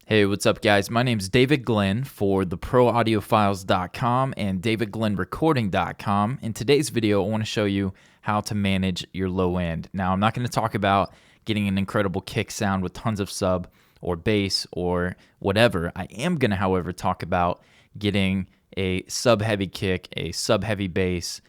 Hey, what's up, guys? My name's David Glenn for theproaudiofiles.com and davidglennrecording.com. In today's video, I want to show you how to manage your low end. Now, I'm not going to talk about getting an incredible kick sound with tons of sub or bass or whatever. I am going to, however, talk about getting a sub-heavy kick, a sub-heavy bass,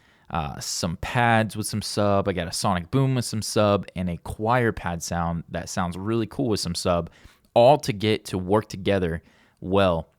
some pads with some sub. I got a sonic boom with some sub and a choir pad sound that sounds really cool with some sub, all to get to work together well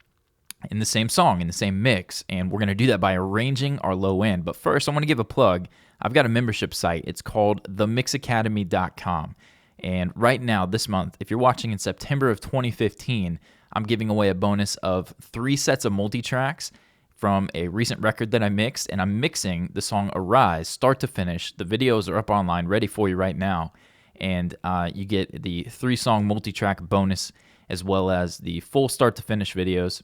in the same song, in the same mix. And we're going to do that by arranging our low end. But first, I want to give a plug. I've got a membership site. It's called themixacademy.com. And right now, this month, if you're watching in September of 2015, I'm giving away a bonus of 3 sets of multi-tracks from a recent record that I mixed. And I'm mixing the song Arise, start to finish. The videos are up online, ready for you right now. And you get the 3-song multi-track bonus as well as the full start-to-finish videos.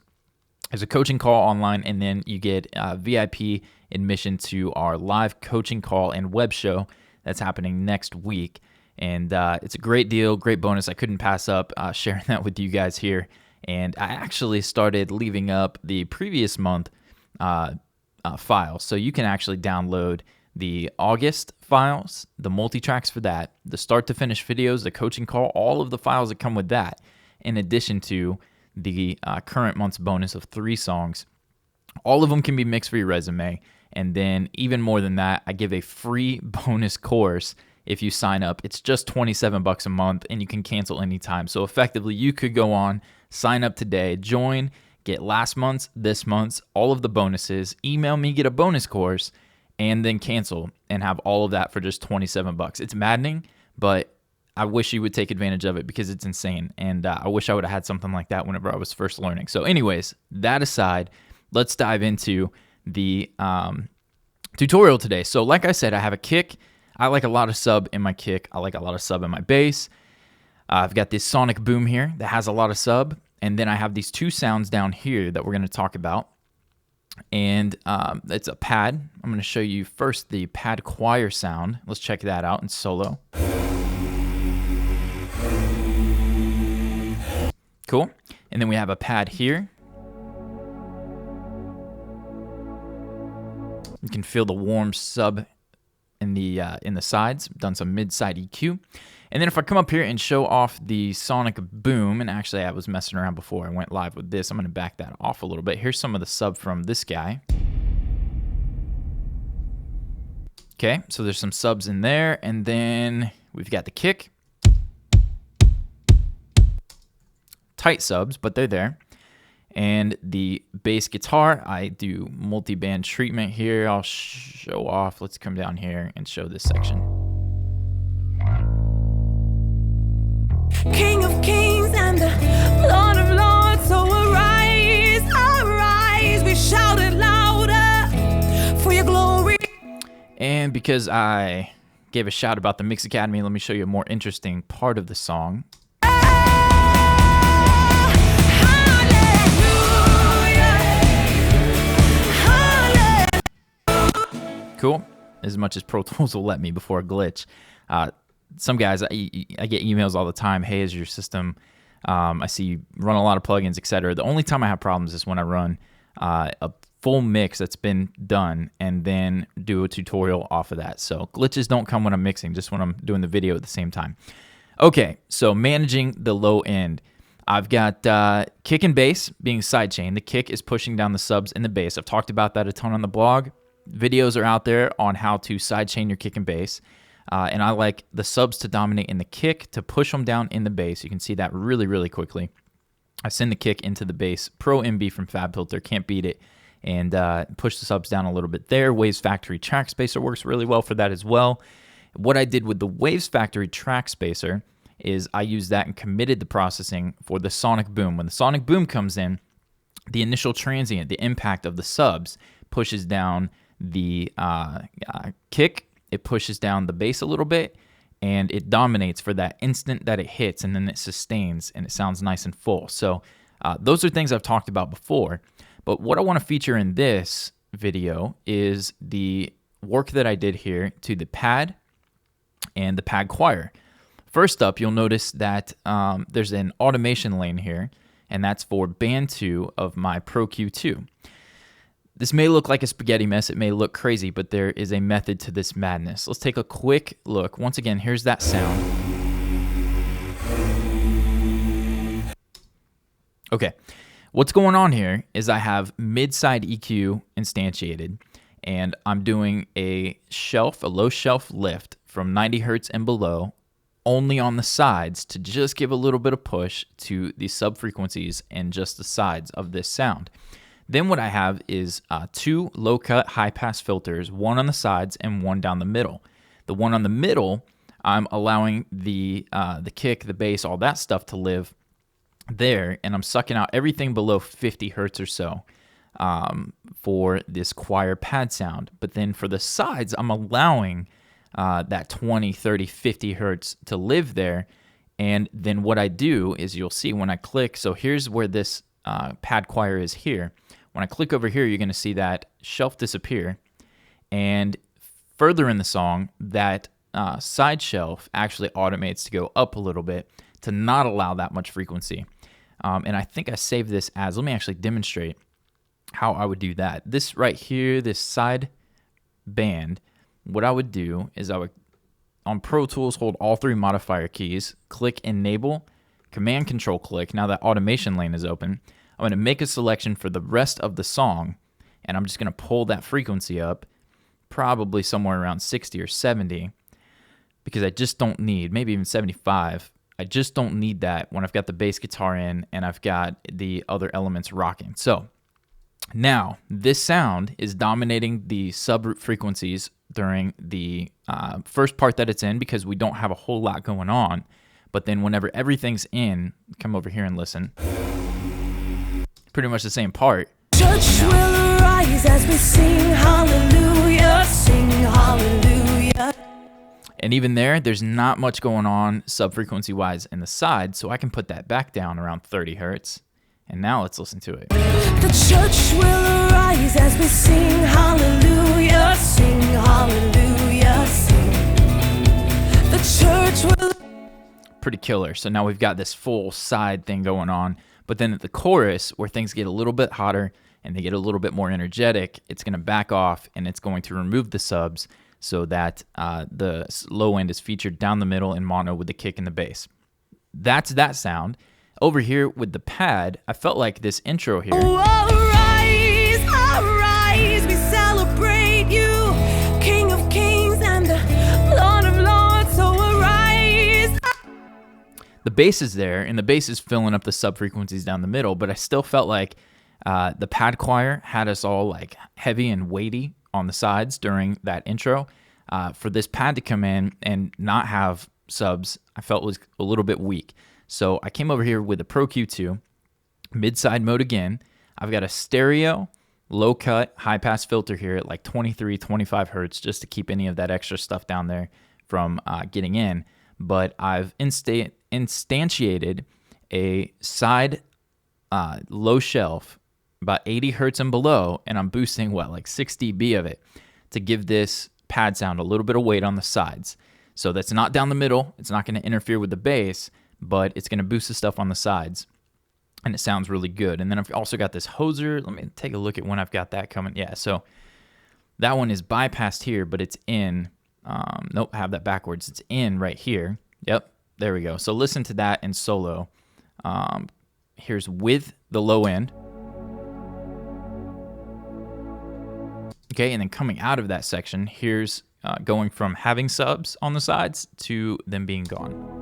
There's a coaching call online, and then you get VIP admission to our live coaching call and web show that's happening next week. And it's a great deal, great bonus. I couldn't pass up sharing that with you guys here. And I actually started leaving up the previous month files, so you can actually download the August files, the multi-tracks for that, the start-to-finish videos, the coaching call, all of the files that come with that, in addition to the current month's bonus of 3 songs. All of them can be mixed for your resume, and then even more than that, I give a free bonus course if you sign up. It's just $27 a month, and you can cancel anytime. So effectively, you could go on, sign up today, join, get last month's, this month's, all of the bonuses, email me, get a bonus course, and then cancel and have all of that for just $27. It's maddening, but I wish you would take advantage of it because it's insane. And I wish I would have had something like that whenever I was first learning. So anyways, that aside, let's dive into the tutorial today. So like I said, I have a kick. I like a lot of sub in my kick. I like a lot of sub in my bass. I've got this sonic boom here that has a lot of sub. And then I have these 2 sounds down here that we're going to talk about. And it's a pad. I'm going to show you first the pad choir sound. Let's check that out in solo. Cool. And then we have a pad here. You can feel the warm sub in the sides. Done some mid-side EQ. And then if I come up here and show off the sonic boom, and actually I was messing around before I went live with this, I'm going to back that off a little bit. Here's some of the sub from this guy. Okay, so there's some subs in there, and then we've got the kick. Tight subs, but they're there. And the bass guitar, I do multi-band treatment here. I'll show off. Let's come down here and show this section. King of kings and the Lord of lords, so arise, arise, we shout it louder for your glory. And because I gave a shout about the Mix Academy, let me show you a more interesting part of the song. Cool. As much as Pro Tools will let me before a glitch. Some guys, I get emails all the time. Hey, is your system, I see you run a lot of plugins, etc. The only time I have problems is when I run a full mix that's been done and then do a tutorial off of that. So glitches don't come when I'm mixing, just when I'm doing the video at the same time. Okay, so managing the low end. I've got kick and bass being sidechain. The kick is pushing down the subs and the bass. I've talked about that a ton on the blog. Videos are out there on how to sidechain your kick and bass. And I like the subs to dominate in the kick to push them down in the bass. You can see that really, really quickly. I send the kick into the bass. Pro MB from FabFilter, can't beat it. And push the subs down a little bit there. Waves Factory Track Spacer works really well for that as well. What I did with the Waves Factory Track Spacer is I used that and committed the processing for the sonic boom. When the sonic boom comes in, the initial transient, the impact of the subs, pushes down the kick. It pushes down the bass a little bit, and it dominates for that instant that it hits, and then it sustains, and it sounds nice and full. So those are things I've talked about before. But what I want to feature in this video is the work that I did here to the pad and the pad choir. First up, you'll notice that there's an automation lane here, and that's for band 2 of my Pro Q2. This may look like a spaghetti mess, it may look crazy, but there is a method to this madness. Let's take a quick look. Once again, here's that sound. Okay, what's going on here is I have mid-side EQ instantiated, and I'm doing a low shelf lift from 90 hertz and below, only on the sides to just give a little bit of push to the sub-frequencies and just the sides of this sound. Then what I have is 2 low-cut high-pass filters, one on the sides and one down the middle. The one on the middle, I'm allowing the kick, the bass, all that stuff to live there, and I'm sucking out everything below 50 hertz or so for this choir pad sound. But then for the sides, I'm allowing that 20, 30, 50 hertz to live there. And then what I do is you'll see when I click, so here's where this pad choir is here. When I click over here, you're going to see that shelf disappear. And further in the song, that side shelf actually automates to go up a little bit to not allow that much frequency. And I think I saved this as, let me actually demonstrate how I would do that. This right here, this side band, what I would do is I would, on Pro Tools, hold all 3 modifier keys, click Enable, Command Control click. Now that automation lane is open, I'm going to make a selection for the rest of the song, and I'm just going to pull that frequency up, probably somewhere around 60 or 70, because I just don't need, maybe even 75. I just don't need that when I've got the bass guitar in and I've got the other elements rocking. So now this sound is dominating the sub frequencies during the first part that it's in, because we don't have a whole lot going on. But then whenever everything's in, come over here and listen. Pretty much the same part. Church will arise as we sing hallelujah, sing hallelujah. And even there's not much going on sub-frequency wise in the side, so I can put that back down around 30 hertz. And now let's listen to it. The church will arise as we sing hallelujah, sing hallelujah, sing. The church will... Pretty killer. So now we've got this full side thing going on. But then at the chorus, where things get a little bit hotter and they get a little bit more energetic, it's going to back off and it's going to remove the subs so that the low end is featured down the middle in mono with the kick and the bass. That's that sound. Over here with the pad, I felt like this intro here. Oh, arise, we celebrate you, King of Kings and the Lord of Lords, so arise. The bass is there, and the bass is filling up the sub-frequencies down the middle, but I still felt like the pad choir had us all like heavy and weighty on the sides during that intro. For this pad to come in and not have subs, I felt was a little bit weak. So I came over here with the Pro Q2, mid-side mode again. I've got a stereo, low-cut, high-pass filter here at like 23, 25 hertz just to keep any of that extra stuff down there from getting in. But I've instantiated a side low shelf, about 80 hertz and below, and I'm boosting, like 6 dB of it to give this pad sound a little bit of weight on the sides. So that's not down the middle. It's not going to interfere with the bass, but it's going to boost the stuff on the sides, and it sounds really good. And then I've also got this hoser. Let me take a look at when I've got that coming. Yeah, so that one is bypassed here, but it's in. Nope, I have that backwards. It's in right here. Yep, there we go. So listen to that in solo. Here's with the low end. Okay, and then coming out of that section, here's going from having subs on the sides to them being gone.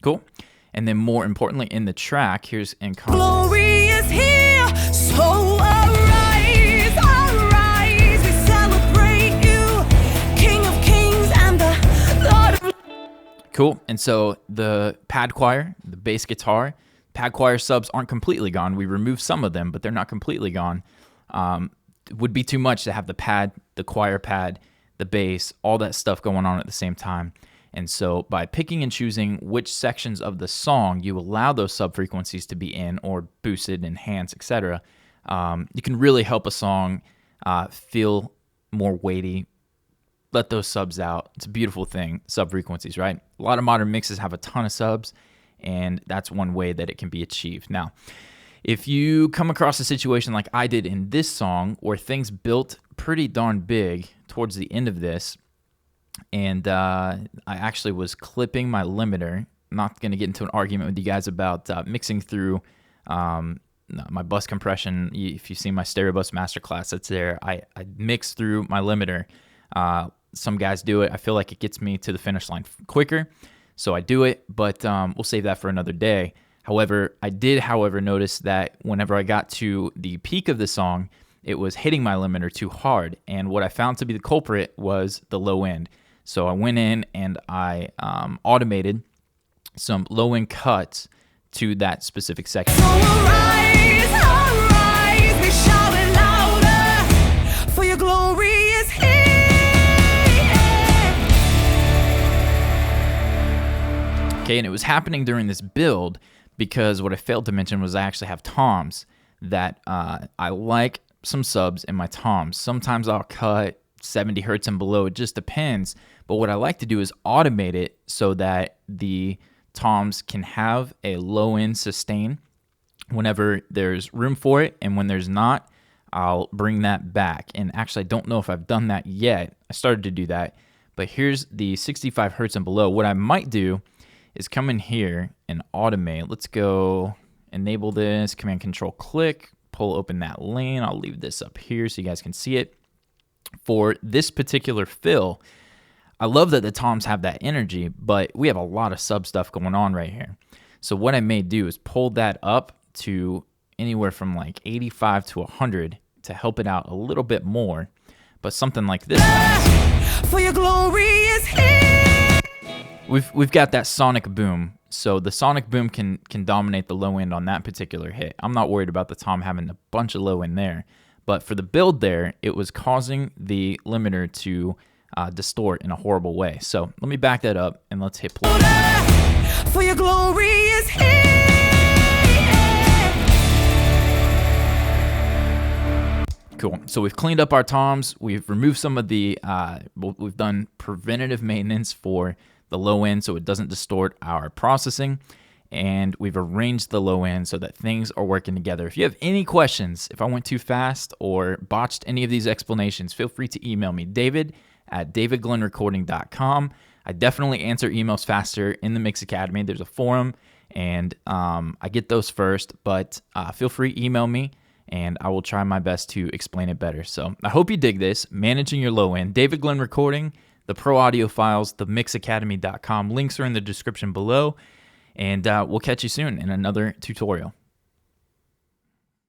Cool. And then more importantly in the track, here's in concert. Glory is here, so arise, arise, we celebrate you, King of Kings and the Lord of... Cool. And so the pad choir, the bass guitar, pad choir subs aren't completely gone. We removed some of them, but they're not completely gone. It would be too much to have the pad, the choir pad, the bass, all that stuff going on at the same time. And so by picking and choosing which sections of the song you allow those sub-frequencies to be in or boosted, enhanced, etc., you can really help a song feel more weighty, let those subs out. It's a beautiful thing, sub frequencies, right? A lot of modern mixes have a ton of subs, and that's one way that it can be achieved. Now, if you come across a situation like I did in this song where things built pretty darn big towards the end of this, and I actually was clipping my limiter. I'm not going to get into an argument with you guys about mixing through my bus compression. If you've seen my Stereo Bus Masterclass, that's there. I mix through my limiter. Some guys do it. I feel like it gets me to the finish line quicker, so I do it, but we'll save that for another day. However, I did, notice that whenever I got to the peak of the song, it was hitting my limiter too hard, and what I found to be the culprit was the low end. So I went in and I automated some low end cuts to that specific section. So arise, we shout it louder, for your glory is here. Okay, and it was happening during this build because what I failed to mention was I actually have toms that I like some subs in my toms. Sometimes I'll cut 70 hertz and below. It just depends. But what I like to do is automate it so that the toms can have a low end sustain whenever there's room for it, and when there's not, I'll bring that back. And actually, I don't know if I've done that yet. I started to do that, but here's the 65 hertz and below. What I might do is come in here and automate. Let's go enable this, Command Control click, pull open that lane. I'll leave this up here so you guys can see it. For this particular fill, I love that the toms have that energy, but we have a lot of sub stuff going on right here. So what I may do is pull that up to anywhere from like 85 to 100 to help it out a little bit more. But something like this, For your glory is here. we've got that sonic boom. So the sonic boom can dominate the low end on that particular hit. I'm not worried about the tom having a bunch of low end there. But for the build there, it was causing the limiter to distort in a horrible way. So let me back that up and let's hit play. For your glory is here. Cool. So we've cleaned up our toms. We've removed some of the, we've done preventative maintenance for the low end so it doesn't distort our processing. And we've arranged the low end so that things are working together. If you have any questions, if I went too fast or botched any of these explanations, feel free to email me, david@davidglennrecording.com. I definitely answer emails faster in the Mix Academy. There's a forum, and I get those first, but feel free, email me, and I will try my best to explain it better. So I hope you dig this. Managing your low end. David Glenn Recording, the Pro Audio Files, the mixacademy.com. Links are in the description below. And we'll catch you soon in another tutorial.